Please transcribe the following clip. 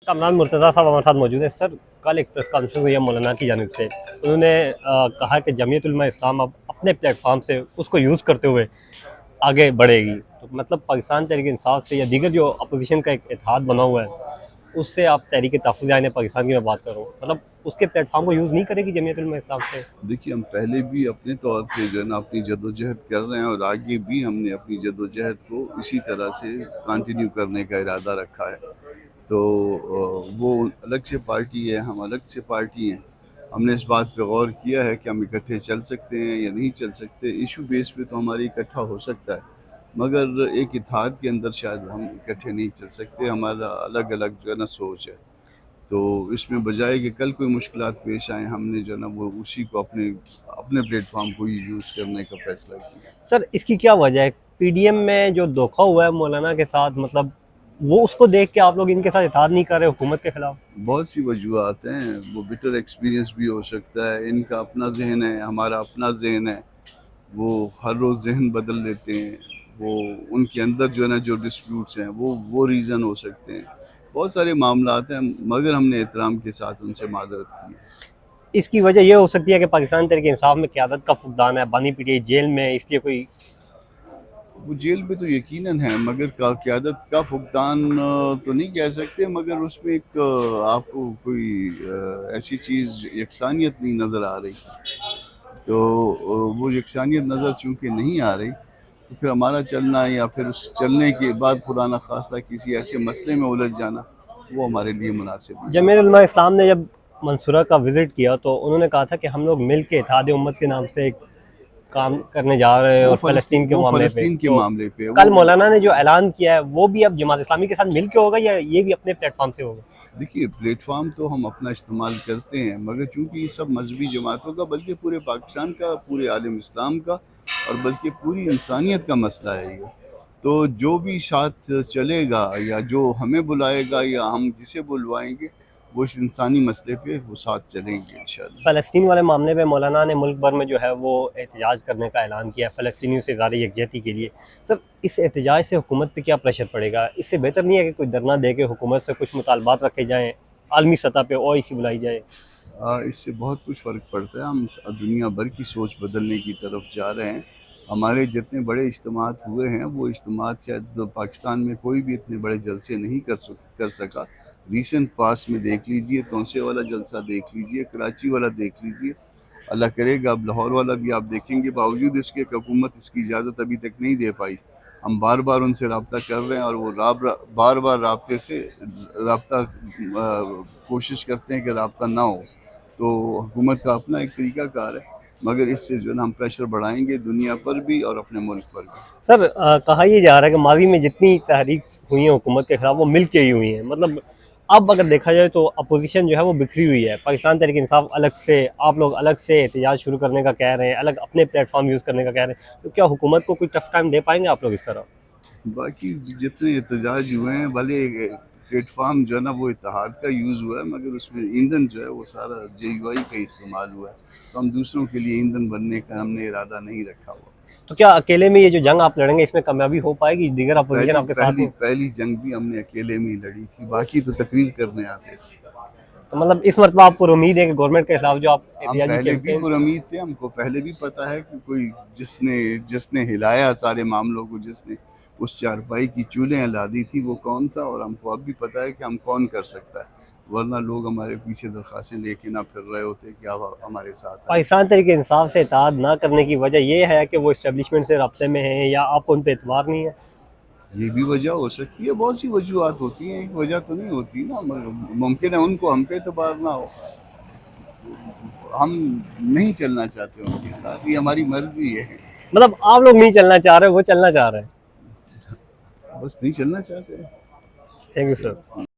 कमरान मुर्तज़ा साहब हमारे साथ मौजूद है। सर, कल एक प्रेस कॉन्फ्रेंस हुई है मौलाना की जानिब से। उन्होंने कहा कि जमीयत उलमा इस्लाम अब अपने प्लेटफॉर्म से उसको यूज़ करते हुए आगे बढ़ेगी। तो मतलब पाकिस्तान तहरीक इंसाफ से या दीगर जो अपोजिशन का एक इत्तेहाद बना हुआ है, उससे आप तहरीक तहफ़्फ़ुज़ आइन पाकिस्तान की मैं बात कर रहा हूँ, मतलब उसके प्लेटफॉर्म को यूज़ नहीं करेगी जमीयत उलमा इस्लाम से? देखिए, हम पहले भी अपने तौर पे जो है ना अपनी जद्दोजहद कर रहे हैं और आगे भी हमने अपनी जद्दोजहद को इसी तरह से कंटिन्यू करने का इरादा रखा है। तो वो अलग से पार्टी है, हम अलग से पार्टी हैं। हमने इस बात पे गौर किया है कि हम इकट्ठे चल सकते हैं या नहीं चल सकते। इशू बेस पे तो हमारी इकट्ठा हो सकता है, मगर एक इत्तेहाद के अंदर शायद हम इकट्ठे नहीं चल सकते। हमारा अलग अलग जो है ना सोच है। तो इसमें बजाय कि कल कोई मुश्किलात पेश आए, हमने जो है ना वो उसी को अपने अपने प्लेटफॉर्म को ही यूज़ करने का फ़ैसला किया। सर, इसकी क्या वजह है? पीडीएम में जो धोखा हुआ है मौलाना के साथ, मतलब वो उसको देख के आप लोग इनके साथ इत्तेहाद नहीं कर रहे हुकूमत के खिलाफ? बहुत सी वजूहत हैं, वो बिटर एक्सपीरियंस भी हो सकता है। इनका अपना ज़हन है, हमारा अपना ज़हन है। वो हर रोज़ ज़हन बदल लेते हैं। वो उनके अंदर जो है ना जो डिस्प्यूट्स हैं वो रीज़न हो सकते हैं। बहुत सारे मामलात हैं, मगर हमने एहतराम के साथ उनसे माज़रत की है। इसकी वजह ये हो सकती है कि पाकिस्तान तहरीक इंसाफ में क़यादत का फुक़दान है, बानी पीटीआई जेल में है, इसलिए कोई वो जेल में तो यकीनन है, मगर क़यादत का फुक़दान तो नहीं कह सकते, मगर उसमें एक आपको कोई ऐसी चीज़ यकसानियत नहीं नज़र आ रही। तो वो यकसानियत नज़र चूँकि नहीं आ रही, तो फिर हमारा चलना या फिर उस चलने के बाद खुदा न खास्ता किसी ऐसे मसले में उलझ जाना, वो हमारे लिए मुनासिब नहीं है। जमीयत उलमा इस्लाम ने जब मंसूरा का विज़िट किया तो उन्होंने कहा था कि हम लोग मिल के इत्तेहाद उम्मत के नाम से एक काम करने जा रहे हैं और फ़लस्तीन के वो मामले पे। फ़लस्तीन के तो मामले पे कल वो मौलाना ने जो ऐलान किया है वो भी अब जमात इस्लामी के साथ मिल के होगा या ये भी अपने प्लेटफॉर्म से होगा? देखिए, प्लेटफॉर्म तो हम अपना इस्तेमाल करते हैं, मगर चूँकि ये सब मजहबी जमातों का, बल्कि पूरे पाकिस्तान का, पूरे आलम इस्लाम का और बल्कि पूरी इंसानियत का मसला है ये। तो जो भी साथ चलेगा या जो हमें बुलाएगा या हम जिसे बुलवाएंगे, वो इस इंसानी मसले पे वो साथ चलेंगे इंशाअल्लाह। फ़लस्तीन वाले मामले में मौलाना ने मुल्क भर में जो है वो एहतजाज करने का ऐलान किया है फ़लस्तीनियों से इज़हार यकजहती के लिए। सर, इस एहतजाज से हुकूमत पे क्या प्रेशर पड़ेगा? इससे बेहतर नहीं है कि कोई धरना दे के हुकूमत से कुछ मुतालबात रखे जाएँ, आलमी सतह पे ओआईसी बुलाई जाए? इससे बहुत कुछ फ़र्क पड़ता है। हम दुनिया भर की सोच बदलने की तरफ जा रहे हैं। हमारे जितने बड़े इज्तिमात हुए हैं, वो इज्तिमात शायद पाकिस्तान में कोई भी इतने बड़े जलसे नहीं कर सका। रीसेंट पास्ट में देख लीजिए, तौंसे वाला जलसा देख लीजिए, कराची वाला देख लीजिए। अल्लाह करेगा अब लाहौर वाला भी आप देखेंगे, बावजूद इसके कि हुकूमत इसकी इजाज़त अभी तक नहीं दे पाई। हम बार बार उनसे रब्ता कर रहे हैं और वो बार बार रब्ते से रब्ता कोशिश करते हैं कि रब्ता ना हो। तो हुकूमत का अपना एक तरीका कार है, मगर इससे जो है ना हम प्रेशर बढ़ाएंगे दुनिया पर भी और अपने मुल्क पर भी। सर, कहा ये जा रहा है कि माजी में जितनी तहरीक हुई है हुकूमत के खिलाफ वो मिल के ही हुई हैं, मतलब अब अगर देखा जाए तो अपोजिशन जो है वो बिखरी हुई है। पाकिस्तान तहरीक इंसाफ अलग से, आप लोग अलग से एहतजाज शुरू करने का कह रहे हैं, अलग अपने प्लेटफॉर्म यूज़ करने का कह रहे हैं, तो क्या हुकूमत को कोई टफ टाइम दे पाएंगे आप लोग इस तरह? बाकी जितने एहतजाज हुए हैं, भले प्लेटफार्म जो है ना वो इत्तेहाद का यूज़ हुआ है, मगर उसमें ईंधन जो है वो सारा JUI का इस्तेमाल हुआ है। तो हम दूसरों के लिए ईंधन बनने का हमने इरादा नहीं रखा हुआ। तो क्या अकेले में ये जो जंग आप लड़ेंगे इसमें कामयाबी हो पाएगी, दीगर अपोजिशन पहली आपके साथ पहली हो? पहली जंग भी हमने अकेले में ही लड़ी थी, बाकी तो तकरीर करने आते थे। तो मतलब इस मरतबा आपको उम्मीद है कि गवर्नमेंट के खिलाफ जो आप हम एहतजाजी पहले भी कैंपेन। पुरउम्मीद थे, हमको पहले भी पता है कि कोई जिसने जिसने हिलाया सारे मामलों को, जिसने उस चारपाई की चूल्हें ला दी थी, वो कौन था, और हमको अब भी पता है कि हम कौन कर सकता है। वरना लोग हमारे पीछे दरख्वास्तें लेके ना फिर रहे होते कि आप हमारे साथ आए। पाकिस्तान तहरीक इंसाफ से इत्तेहाद ना करने की वजह ये है कि वो इस्टेब्लिशमेंट से रब्ते में है या आपको उन पर एतबार नहीं है? ये भी वजह हो सकती है, बहुत सी वजूहत होती हैं, एक वजह तो नहीं होती ना। मुमकिन है उनको हम पे एतबार ना हो, हम नहीं चलना चाहते उनके साथ, ये हमारी मर्जी है। मतलब आप लोग नहीं चलना चाह रहे, वो चलना चाह रहे हैं। बस नहीं चलना चाहते। Thank you sir.